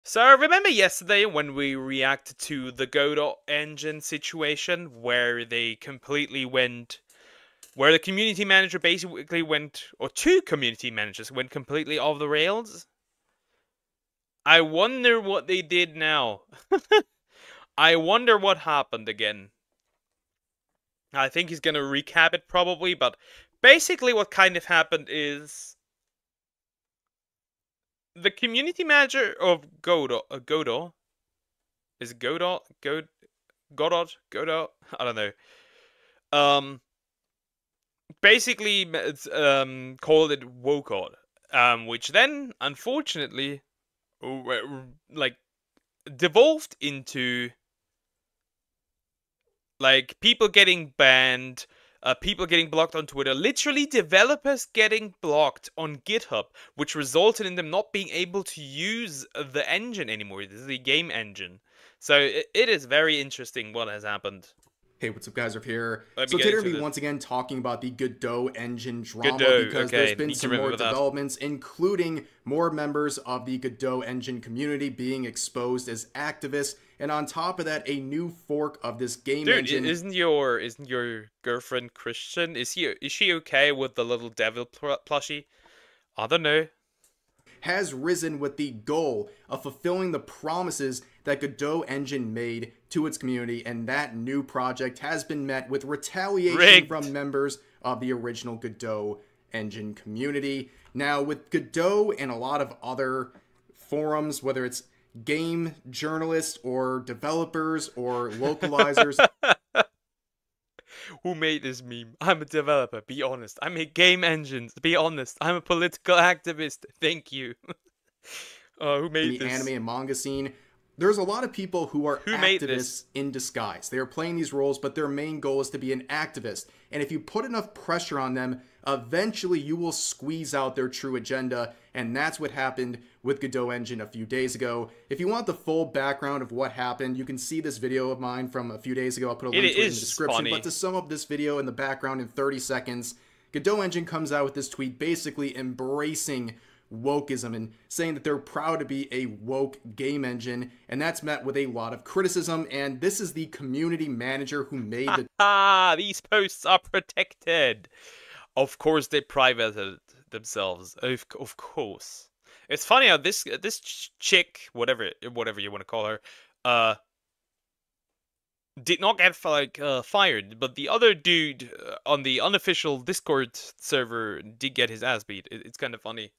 So remember yesterday when we reacted to the Godot engine situation where they completely went, where the community manager basically went, or two community managers went completely off the rails? I wonder what they did now. I wonder what happened again. I think he's gonna recap it probably, but basically what kind of happened is the community manager of Godot, is it Godot? Godot? I don't know. Um, basically, called it WOCOD, which then, unfortunately, like, devolved into, like, people getting banned, people getting blocked on Twitter, literally developers getting blocked on GitHub, which resulted in them not being able to use the engine anymore, the game engine. So it is very interesting what has happened. Hey, what's up guys, Riff here. Let me So get today we'll into be this. once again talking about the Godot engine drama Godot, because there's okay, been need to some more remember that. developments, including more members of the Godot engine community being exposed as activists, and on top of that, a new fork of this game Dude, engine isn't your girlfriend Christian? Is she okay with the little devil plushie? I don't know. has risen with the goal of fulfilling the promises that Godot engine made to its community, and that new project has been met with retaliation Rigged. from members of the original Godot engine community. Now, with Godot and a lot of other forums, whether it's game journalists or developers or localizers, Who made this meme? I'm a developer, be honest. I make game engines, be honest. I'm a political activist, thank you. Who in made the anime this? and manga scene, there's a lot of people who are Who made this? activists in disguise. They are playing these roles, but their main goal is to be an activist. And if you put enough pressure on them, eventually you will squeeze out their true agenda. And that's what happened with Godot Engine a few days ago. If you want the full background of what happened, you can see this video of mine from a few days ago. I'll put a It link to it in the is description. funny. But to sum up this video in the background in 30 seconds, Godot Engine comes out with this tweet basically embracing wokeism and saying that they're proud to be a woke game engine, and that's met with a lot of criticism. And this is the community manager who made the Ah, these posts are protected. Of course they privated themselves. Of course. It's funny how this chick, whatever you want to call her, did not get fired, but the other dude on the unofficial Discord server did get his ass beat. It's kind of funny.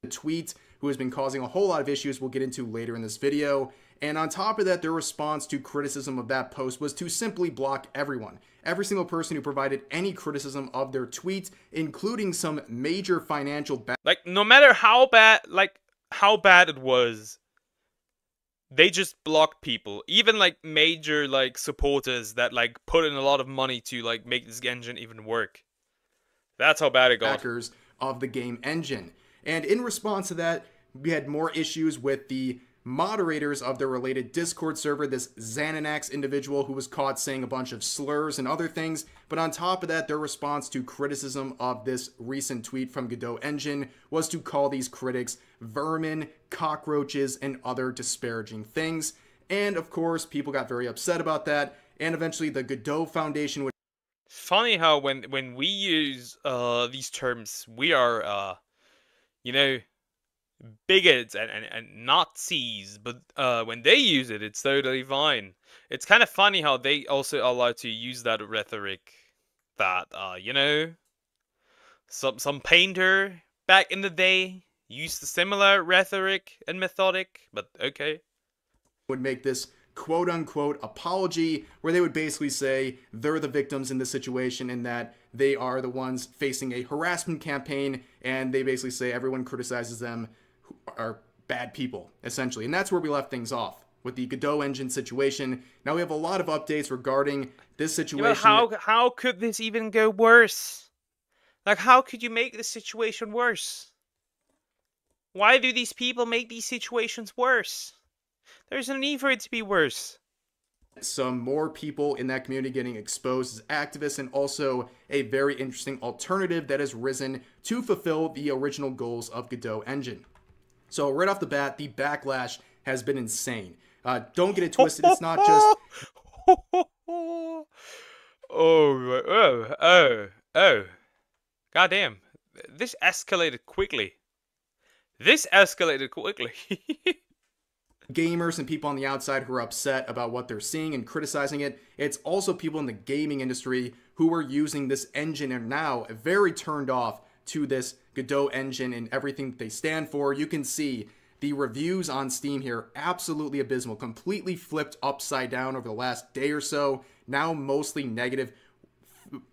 tweet, who has been causing a whole lot of issues we'll get into later in this video. And on top of that, their response to criticism of that post was to simply block everyone. Every single person who provided any criticism of their tweet, including some major financial Like, no matter how bad it was, they just blocked people. Even like major like supporters that like put in a lot of money to like make this engine even work. That's how bad it got. backers of the game engine. And in response to that, we had more issues with the moderators of the related Discord server, this Xananax individual who was caught saying a bunch of slurs and other things. But on top of that, their response to criticism of this recent tweet from Godot Engine was to call these critics vermin, cockroaches, and other disparaging things. And of course, people got very upset about that. And eventually the Godot Foundation would Funny how when we use these terms, we are you know, bigots and Nazis, but when they use it, it's totally fine. It's kind of funny how they also are allowed to use that rhetoric that, some painter back in the day used a similar rhetoric and methodic, but okay. would make this quote-unquote apology where they would basically say they're the victims in this situation and that they are the ones facing a harassment campaign, and they basically say everyone criticizes them who are bad people, essentially. And that's where we left things off with the Godot engine situation. Now we have a lot of updates regarding this situation. Yeah, but how could this even go worse? Like, how could you make this situation worse? Why do these people make these situations worse? There's no need for it to be worse. Some more people in that community getting exposed as activists, and also a very interesting alternative that has risen to fulfill the original goals of Godot Engine. So right off the bat, the backlash has been insane. Don't get it twisted. It's not just Oh, oh. Goddamn. This escalated quickly. gamers and people on the outside who are upset about what they're seeing and criticizing it. It's also people in the gaming industry who are using this engine and now very turned off to this Godot engine and everything that they stand for. You can see the reviews on Steam here, absolutely abysmal, completely flipped upside down over the last day or so, now mostly negative,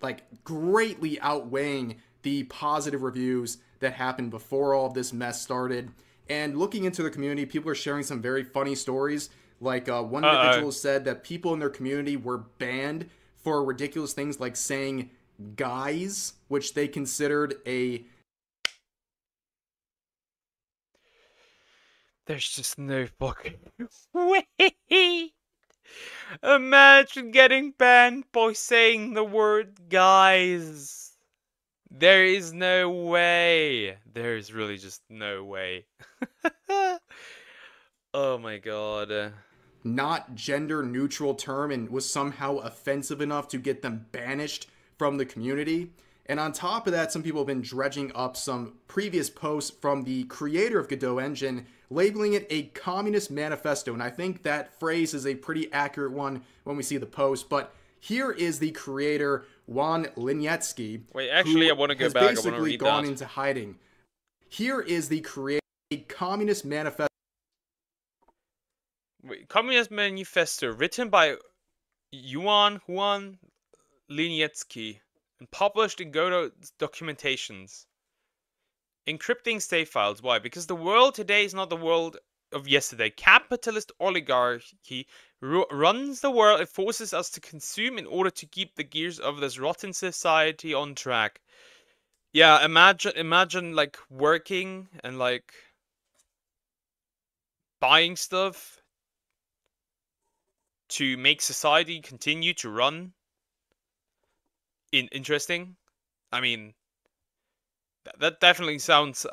like greatly outweighing the positive reviews that happened before all of this mess started. And looking into the community, people are sharing some very funny stories. Like one individual said that people in their community were banned for ridiculous things like saying guys, which they considered a... There's just no fucking way. Imagine getting banned by saying the word guys. There is no way. There's really just no way. Oh my god. not gender neutral term and was somehow offensive enough to get them banished from the community. And on top of that, some people have been dredging up some previous posts from the creator of Godot Engine, labeling it a communist manifesto. And I think that phrase is a pretty accurate one when we see the post. But here is the creator, Juan Linietsky. Wait, actually, I want to go back. I want to read gone that. into hiding. Here is the creator, a communist manifesto. Wait, Communist Manifesto, written by Juan Linietsky and published in Godot documentations. Encrypting save files. Why? Because the world today is not the world of yesterday. Capitalist oligarchy runs the world. It forces us to consume in order to keep the gears of this rotten society on track. Yeah, imagine like working and like buying stuff to make society continue to run. Interesting. I mean, that definitely sounds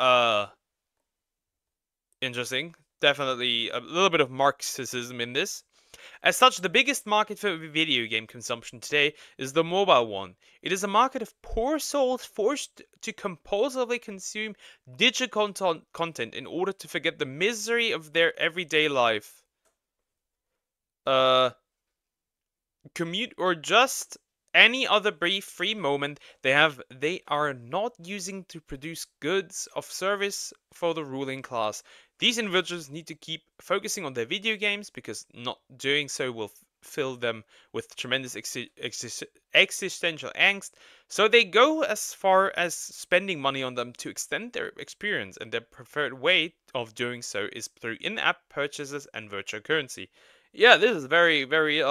interesting. Definitely a little bit of Marxism in this. As such, the biggest market for video game consumption today is the mobile one. It is a market of poor souls forced to compulsively consume digital content in order to forget the misery of their everyday life. Commute or just any other brief free moment they are not using to produce goods of service for the ruling class. These individuals need to keep focusing on their video games because not doing so will fill them with tremendous existential angst. So they go as far as spending money on them to extend their experience, and their preferred way of doing so is through in-app purchases and virtual currency. Yeah, this is very, very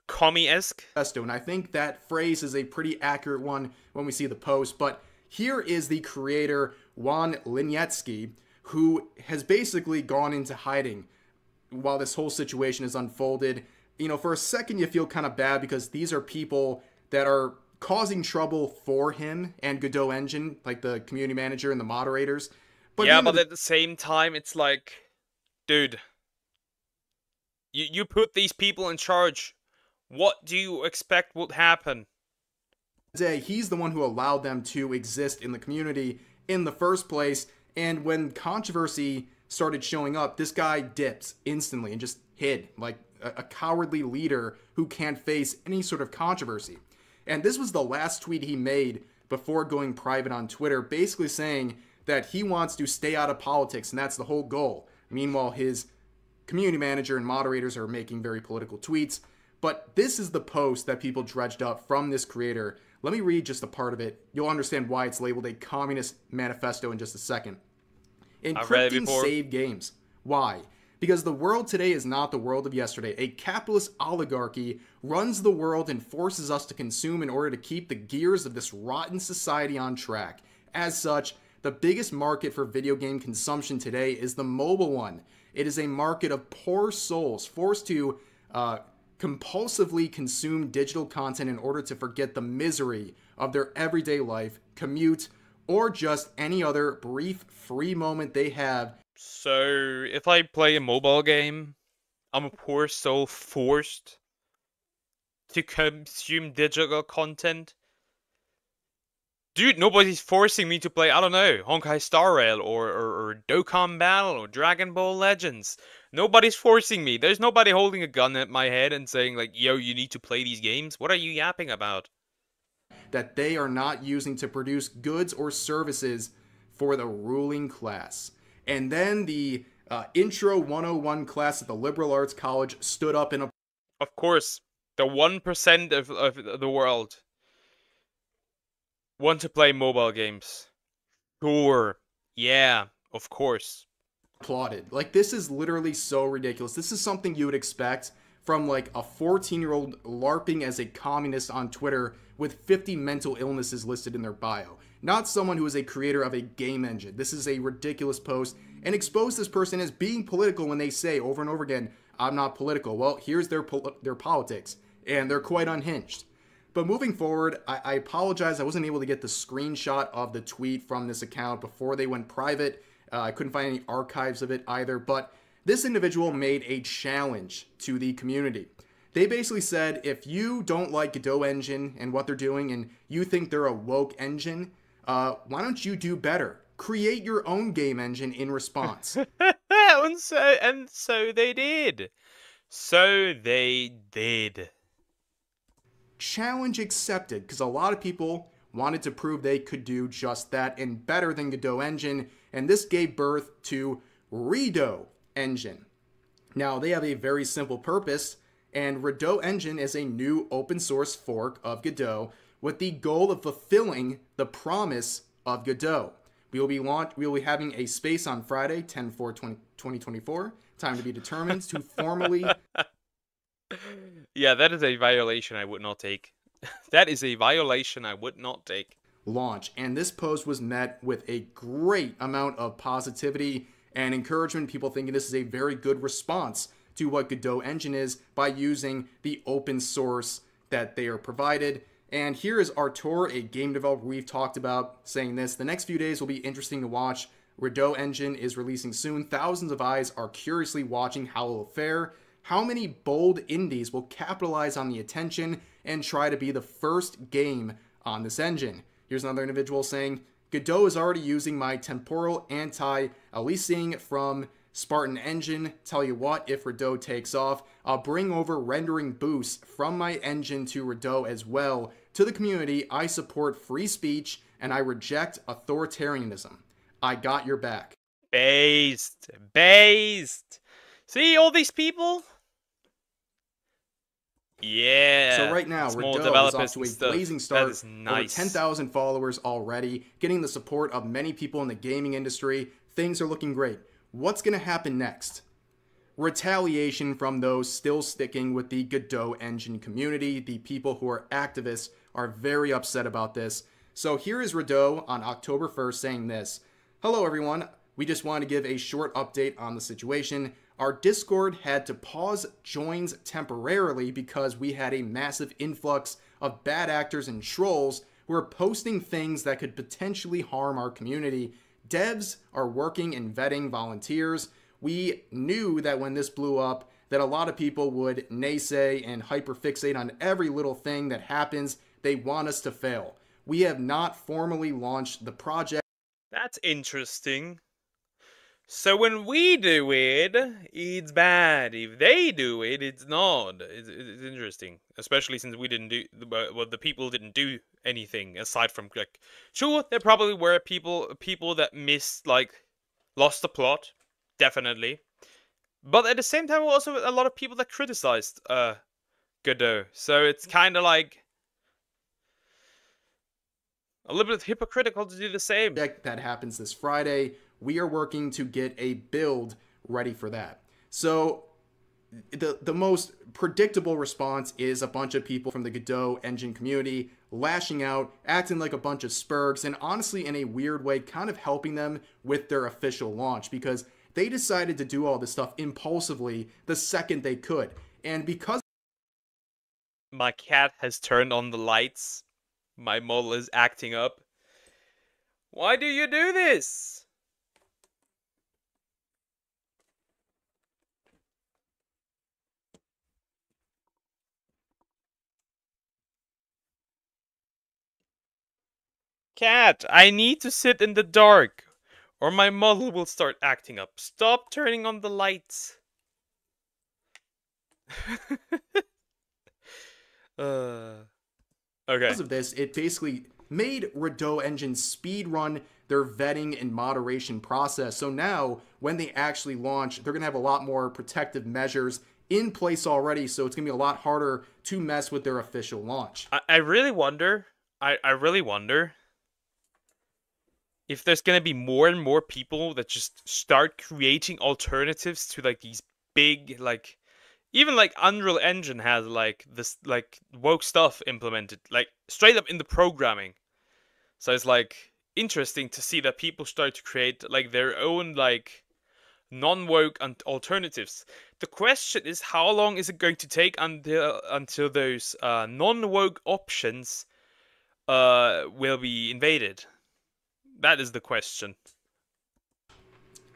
commie-esque. And I think that phrase is a pretty accurate one when we see the post. But here is the creator, Juan Linietsky, who has basically gone into hiding while this whole situation is unfolded. You know, for a second you feel kind of bad because these are people that are causing trouble for him and Godot Engine, like the community manager and the moderators. But yeah, but at the same time, it's like, dude, you put these people in charge. What do you expect would happen? He's the one who allowed them to exist in the community in the first place. And when controversy started showing up, this guy dips instantly and just hid like a cowardly leader who can't face any sort of controversy. And this was the last tweet he made before going private on Twitter, basically saying that he wants to stay out of politics, and that's the whole goal. Meanwhile, his community manager and moderators are making very political tweets. But this is the post that people dredged up from this creator. Let me read just a part of it. You'll understand why it's labeled a communist manifesto in just a second. Encrypting save games. Why? Because the world today is not the world of yesterday. A capitalist oligarchy runs the world and forces us to consume in order to keep the gears of this rotten society on track. As such, the biggest market for video game consumption today is the mobile one. It is a market of poor souls forced to compulsively consume digital content in order to forget the misery of their everyday life, commute, or just any other brief free moment they have So, if I play a mobile game, I'm of course so forced to consume digital content. Dude, nobody's forcing me to play, I don't know, Honkai Star Rail or Dokkan Battle or Dragon Ball Legends. Nobody's forcing me. There's nobody holding a gun at my head and saying, like, yo, you need to play these games. What are you yapping about? that they are not using to produce goods or services for the ruling class. And then the Intro 101 class at the Liberal Arts College stood up in a Of course, the 1% of the world want to play mobile games. Sure. Yeah, of course. applauded. Like, this is literally so ridiculous. This is something you would expect from like a 14-year-old LARPing as a communist on Twitter with 50 mental illnesses listed in their bio. Not someone who is a creator of a game engine. This is a ridiculous post and expose this person as being political when they say over and over again, I'm not political. Well, here's their politics, and they're quite unhinged. But moving forward, I apologize. I wasn't able to get the screenshot of the tweet from this account before they went private. I couldn't find any archives of it either, but this individual made a challenge to the community. They basically said, if you don't like Godot Engine and what they're doing and you think they're a woke engine, why don't you do better? Create your own game engine in response. and so they did. So they did. Challenge accepted, because a lot of people wanted to prove they could do just that and better than Godot Engine, and this gave birth to Redo Engine. Now, they have a very simple purpose, and Godot Engine is a new open source fork of Godot with the goal of fulfilling the promise of Godot. We will be having a space on Friday, 10/4/2024, time to be determined, to formally Yeah, that is a violation I would not take. That is a violation I would not take. launch. And this post was met with a great amount of positivity and encouragement. People thinking this is a very good response to what Godot Engine is by using the open source that they are provided. And here is Artur, a game developer we've talked about, saying this: the next few days will be interesting to watch. Godot Engine is releasing soon. Thousands of eyes are curiously watching how it will fare. How many bold indies will capitalize on the attention and try to be the first game on this engine? Here's another individual saying, Godot is already using my temporal anti-aliasing from Spartan Engine. Tell you what, if Godot takes off, I'll bring over rendering boosts from my engine to Godot as well. To the community, I support free speech and I reject authoritarianism. I got your back. Based. See all these people? Yeah. So right now, small Godot is developers off to a and stuff. blazing start. That is nice. Over 10,000 followers already, getting the support of many people in the gaming industry. Things are looking great. What's going to happen next? Retaliation from those still sticking with the Godot Engine community. The people who are activists are very upset about this. So here is Godot on October 1st saying this: hello everyone, we just want to give a short update on the situation. Our Discord had to pause joins temporarily because we had a massive influx of bad actors and trolls who are posting things that could potentially harm our community. Devs are working and vetting volunteers. We knew that when this blew up, that a lot of people would naysay and hyperfixate on every little thing that happens. They want us to fail. We have not formally launched the project. That's interesting. So when we do it, it's bad. If they do it, it's not. It's interesting, especially since we didn't do well. The people didn't do anything aside from like. Sure, there probably were people that missed, like, lost the plot, definitely. But at the same time, also a lot of people that criticized Godot. So it's kind of like a little bit hypocritical to do the same. That happens this Friday. We are working to get a build ready for that. So the most predictable response is a bunch of people from the Godot Engine community lashing out, acting like a bunch of spurgs, and honestly, in a weird way, kind of helping them with their official launch, because they decided to do all this stuff impulsively the second they could. And because my cat has turned on the lights, my model is acting up. Why do you do this? Cat, I need to sit in the dark, or my model will start acting up. Stop turning on the lights. uh, okay. Because of this, it basically made Godot Engine speedrun their vetting and moderation process. So now, when they actually launch, they're going to have a lot more protective measures in place already, so it's going to be a lot harder to mess with their official launch. I really wonder, I really wonder if there's gonna be more and more people that just start creating alternatives to like these big, like, even like Unreal Engine has like this like woke stuff implemented like straight up in the programming. So it's like interesting to see that people start to create like their own like non-woke alternatives. The question is, how long is it going to take until those non-woke options will be invaded? That is the question.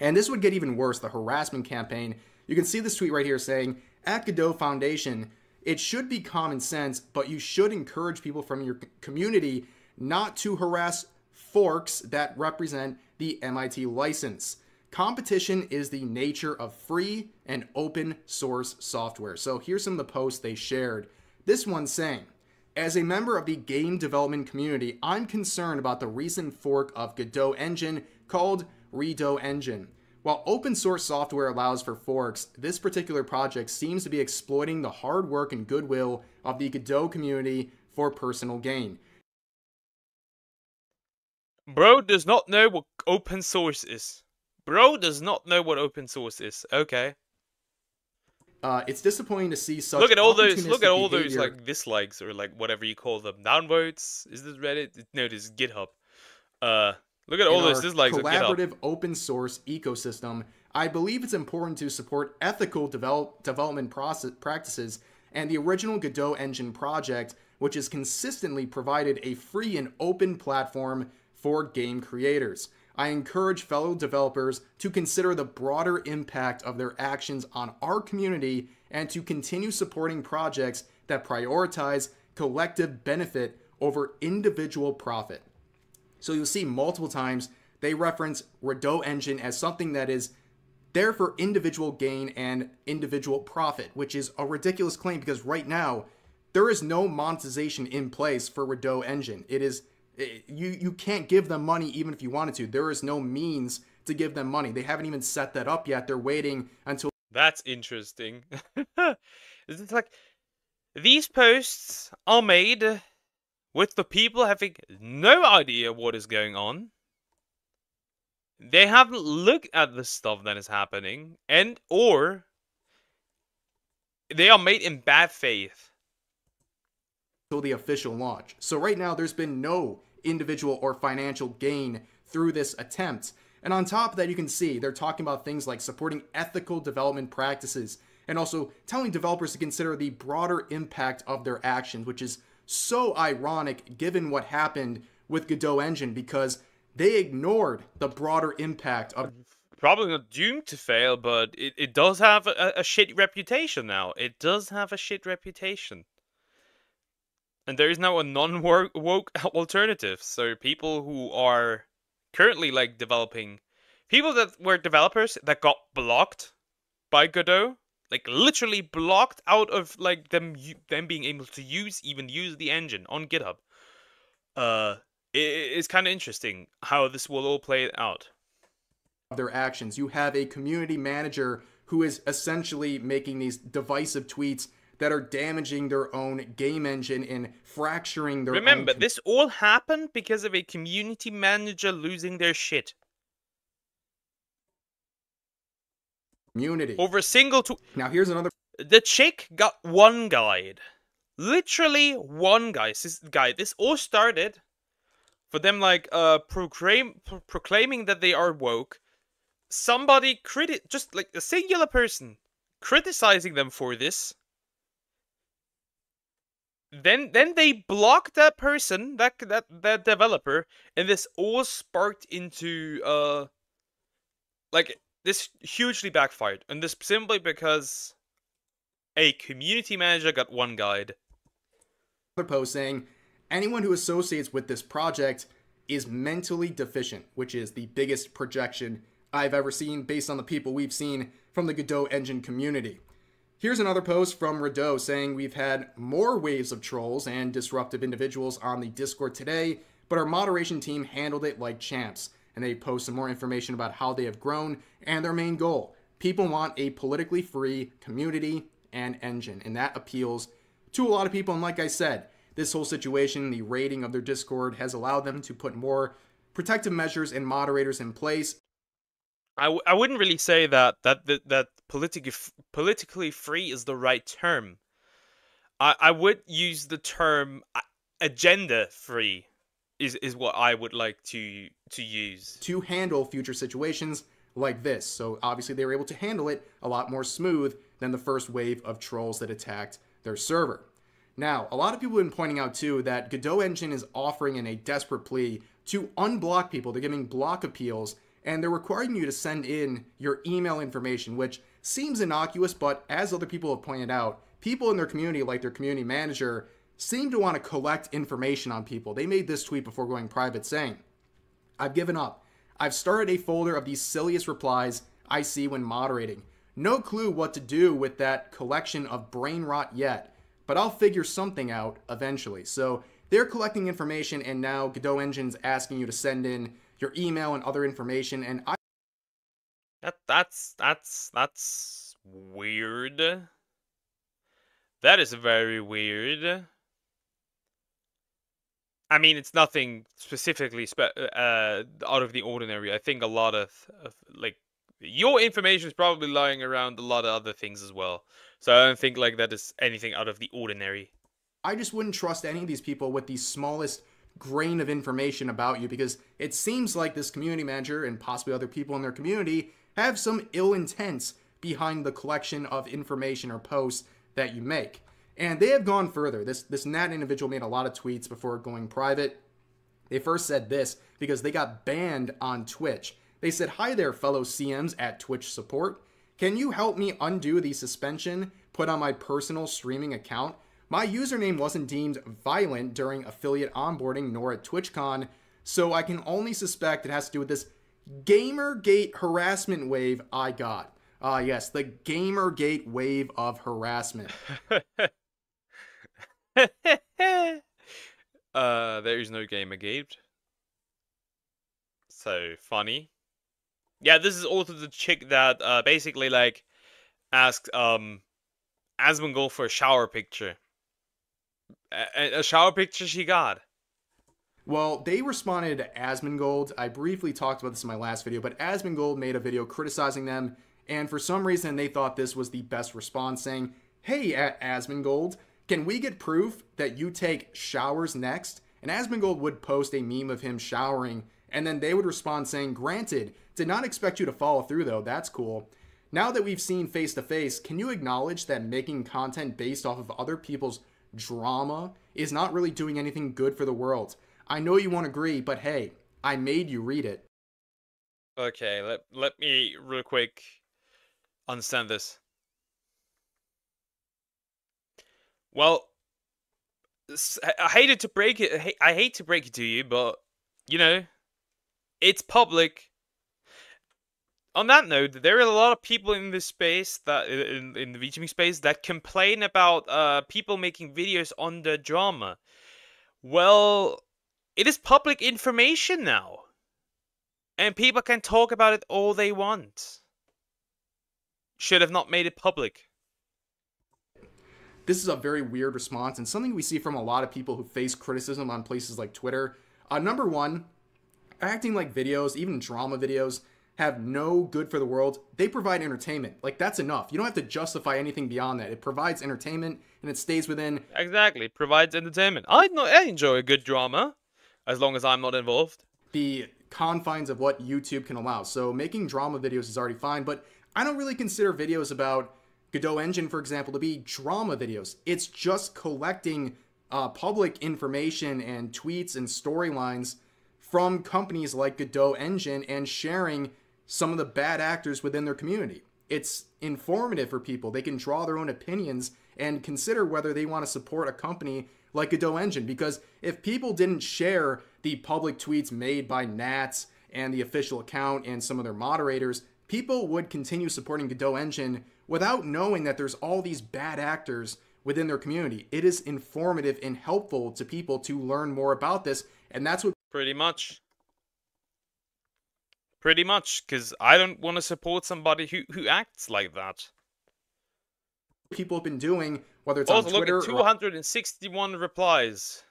And this would get even worse, the harassment campaign. You can see this tweet right here saying, at Godot Foundation, it should be common sense, but you should encourage people from your community not to harass forks that represent the MIT license. Competition is the nature of free and open source software. So here's some of the posts they shared. This one saying, as a member of the game development community, I'm concerned about the recent fork of Godot Engine called Godot Engine. While open source software allows for forks, this particular project seems to be exploiting the hard work and goodwill of the Godot community for personal gain. Bro does not know what open source is. Bro does not know what open source is. Okay. It's disappointing to see such Look at all those behavior. like dislikes or like whatever you call them. Downvotes. Is this Reddit? No, this is GitHub. Look at all those dislikes on GitHub. Collaborative open source ecosystem. I believe it's important to support ethical development practices, and the original Godot Engine project, which has consistently provided a free and open platform for game creators. I encourage fellow developers to consider the broader impact of their actions on our community and to continue supporting projects that prioritize collective benefit over individual profit. So you'll see multiple times they reference Godot Engine as something that is there for individual gain and individual profit, which is a ridiculous claim because right now there is no monetization in place for Godot Engine. It is you can't give them money even if you wanted to. There is no means to give them money. They haven't even set that up yet. They're waiting until... That's interesting. It's like these posts are made with the people having no idea what is going on. They haven't looked at the stuff that is happening, and or they are made in bad faith. The official launch. So right now there's been no individual or financial gain through this attempt. And on top of that, you can see they're talking about things like supporting ethical development practices and also telling developers to consider the broader impact of their actions, which is so ironic given what happened with Godot Engine because they ignored the broader impact of... Probably not doomed to fail, but it does have a shit reputation now. It does have a shit reputation. And there is now a non-woke alternative. So people who are currently like developing, people that were developers that got blocked by Godot, like literally blocked out of like them being able to use the engine on GitHub. It's kind of interesting how this will all play out. Their actions. You have a community manager who is essentially making these divisive tweets that are damaging their own game engine and fracturing their Remember, this all happened because of a community manager losing their shit. Community. Over a single Now here's another... The chick got one guide. Literally one guy. This all started for them like proclaiming that they are woke. Somebody just like a singular person criticizing them for this. Then they blocked that person, that developer, and this all sparked into like this hugely backfired, and this simply because a community manager got one guide. Another post saying anyone who associates with this project is mentally deficient, which is the biggest projection I've ever seen based on the people we've seen from the Godot engine community. Here's another post from Godot saying we've had more waves of trolls and disruptive individuals on the Discord today, but our moderation team handled it like champs. And they post some more information about how they have grown and their main goal. People want a politically free community and engine, and that appeals to a lot of people. And like I said, this whole situation, the rating of their Discord, has allowed them to put more protective measures and moderators in place. I wouldn't really say that politically free is the right term. I would use the term agenda free is what I would like to use to handle future situations like this. So obviously they were able to handle it a lot more smooth than the first wave of trolls that attacked their server. Now, a lot of people have been pointing out too that Godot Engine is offering in a desperate plea to unblock people. They're giving block appeals, and they're requiring you to send in your email information, which seems innocuous, but as other people have pointed out, people in their community, like their community manager, seem to want to collect information on people. They made this tweet before going private saying, "I've given up. I've started a folder of these silliest replies I see when moderating. No clue what to do with that collection of brain rot yet, but I'll figure something out eventually." So they're collecting information, and now Godot Engine's asking you to send in your email and other information, and that's weird. That is very weird. I mean, it's nothing specifically out of the ordinary. I think a lot of like your information is probably lying around a lot of other things as well. So I don't think like that is anything out of the ordinary. I just wouldn't trust any of these people with the smallest grain of information about you, because it seems like this community manager and possibly other people in their community have some ill intents behind the collection of information or posts that you make. And they have gone further. This Nat individual made a lot of tweets before going private. They first said this because they got banned on Twitch. They said, "Hi there, fellow CMs at Twitch support. Can you help me undo the suspension put on my personal streaming account? My username wasn't deemed violent during affiliate onboarding nor at TwitchCon, so I can only suspect it has to do with this Gamergate harassment wave I got." Yes, the Gamergate wave of harassment. There is no Gamergate. So funny. Yeah, this is also the chick that basically like asked Asmongold for a shower picture. A shower picture she got. Well, they responded to Asmongold. I briefly talked about this in my last video, but Asmongold made a video criticizing them, and for some reason they thought this was the best response, saying, "Hey, at Asmongold, can we get proof that you take showers next?" And Asmongold would post a meme of him showering, and then they would respond saying, "Granted, did not expect you to follow through though, that's cool. Now that we've seen face to face, can you acknowledge that making content based off of other people's drama is not really doing anything good for the world? I know you won't agree, but hey, I made you read it." Okay, let me real quick understand this. Well, I hate to break it to you, but you know, it's public. On that note, there are a lot of people in this space that in the VTuber space that complain about people making videos on the drama. Well, it is public information now, and people can talk about it all they want. Should have not made it public. This is a very weird response, and something we see from a lot of people who face criticism on places like Twitter. Number one, acting like videos, even drama videos, have no good for the world. They provide entertainment. Like, that's enough. You don't have to justify anything beyond that. It provides entertainment, and it stays within... Exactly, it provides entertainment. I enjoy a good drama, as long as I'm not involved. The confines of what YouTube can allow. So making drama videos is already fine, but I don't really consider videos about Godot Engine, for example, to be drama videos. It's just collecting public information and tweets and storylines from companies like Godot Engine and sharing some of the bad actors within their community. It's informative for people. They can draw their own opinions and consider whether they want to support a company like Godot Engine, because if people didn't share the public tweets made by Nats and the official account and some of their moderators, people would continue supporting Godot Engine without knowing that there's all these bad actors within their community. It is informative and helpful to people to learn more about this, and that's what Pretty much. Pretty much, because I don't want to support somebody who acts like that. people have been doing, whether it's Also, on look Twitter at or 261 replies.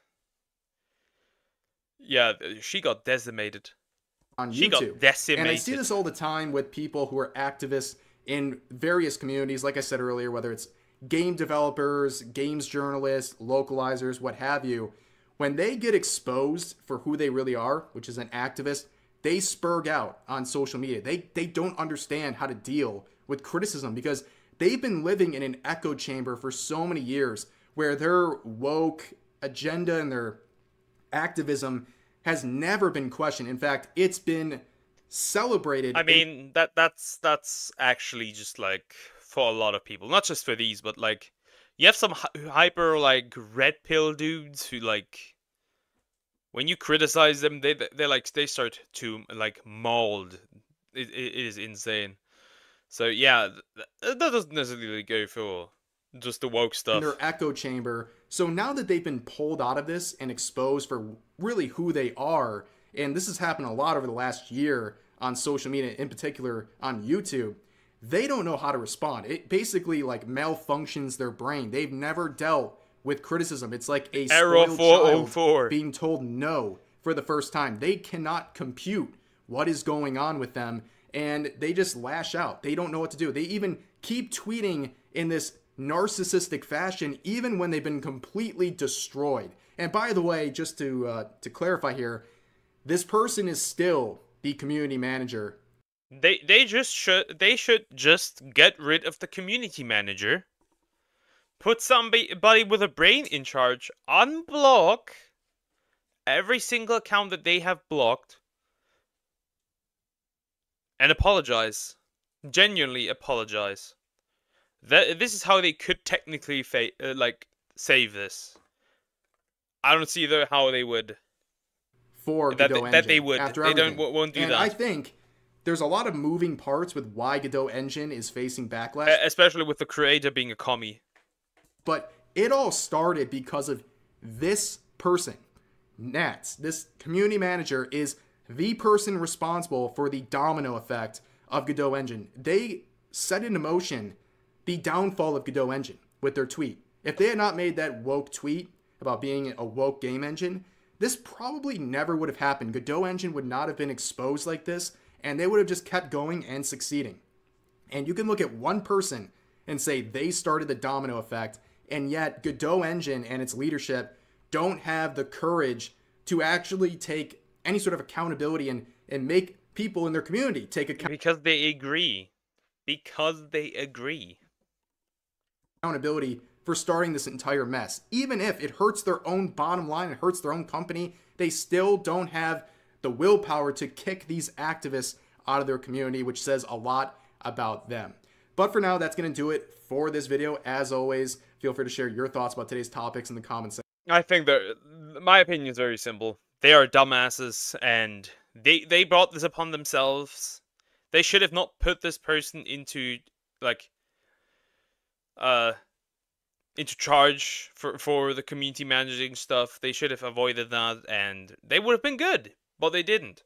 Yeah, she got decimated. on She got YouTube. decimated. And I see this all the time with people who are activists in various communities, like I said earlier, whether it's game developers, games journalists, localizers, what have you. When they get exposed for who they really are, which is an activist, they spurg out on social media. They don't understand how to deal with criticism because they've been living in an echo chamber for so many years where their woke agenda and their activism has never been questioned. In fact, it's been celebrated. I mean, that's actually just like for a lot of people, not just for these, but like you have some hyper like red pill dudes who like when you criticize them, they start to like mold. It is insane. So yeah, that doesn't necessarily go for just the woke in stuff. their echo chamber. So now that they've been pulled out of this and exposed for really who they are, and this has happened a lot over the last year on social media, in particular on YouTube, they don't know how to respond. It basically like malfunctions their brain. They've never dealt with criticism. It's like a Error spoiled 404 child being told no for the first time. They cannot compute what is going on with them, and they just lash out. They don't know what to do. They even keep tweeting in this narcissistic fashion, even when they've been completely destroyed. And by the way, just to clarify here, this person is still the community manager. They should just get rid of the community manager. Put somebody with a brain in charge. Unblock every single account that they have blocked. And apologize. Genuinely apologize. This is how they could technically save this. I don't see how they would. For Godot Engine, they would. after They everything. won't do and that. I think there's a lot of moving parts with why Godot Engine is facing backlash. Especially with the creator being a commie. But it all started because of this person. Nats, this community manager, is the person responsible for the domino effect of Godot Engine. They set into motion the downfall of Godot Engine with their tweet. If they had not made that woke tweet about being a woke game engine, this probably never would have happened. Godot Engine would not have been exposed like this, and they would have just kept going and succeeding. And you can look at one person and say they started the domino effect, and yet Godot Engine and its leadership don't have the courage to actually take any sort of accountability and make people in their community take Because they agree. Because they agree. Accountability for starting this entire mess. Even if it hurts their own bottom line, it hurts their own company, they still don't have the willpower to kick these activists out of their community, which says a lot about them. But for now, that's going to do it for this video. As always, feel free to share your thoughts about today's topics in the comments section. I think that my opinion is very simple. They are dumbasses, and they brought this upon themselves. They should have not put this person into into charge for the community managing stuff. They should have avoided that, and they would have been good, but they didn't.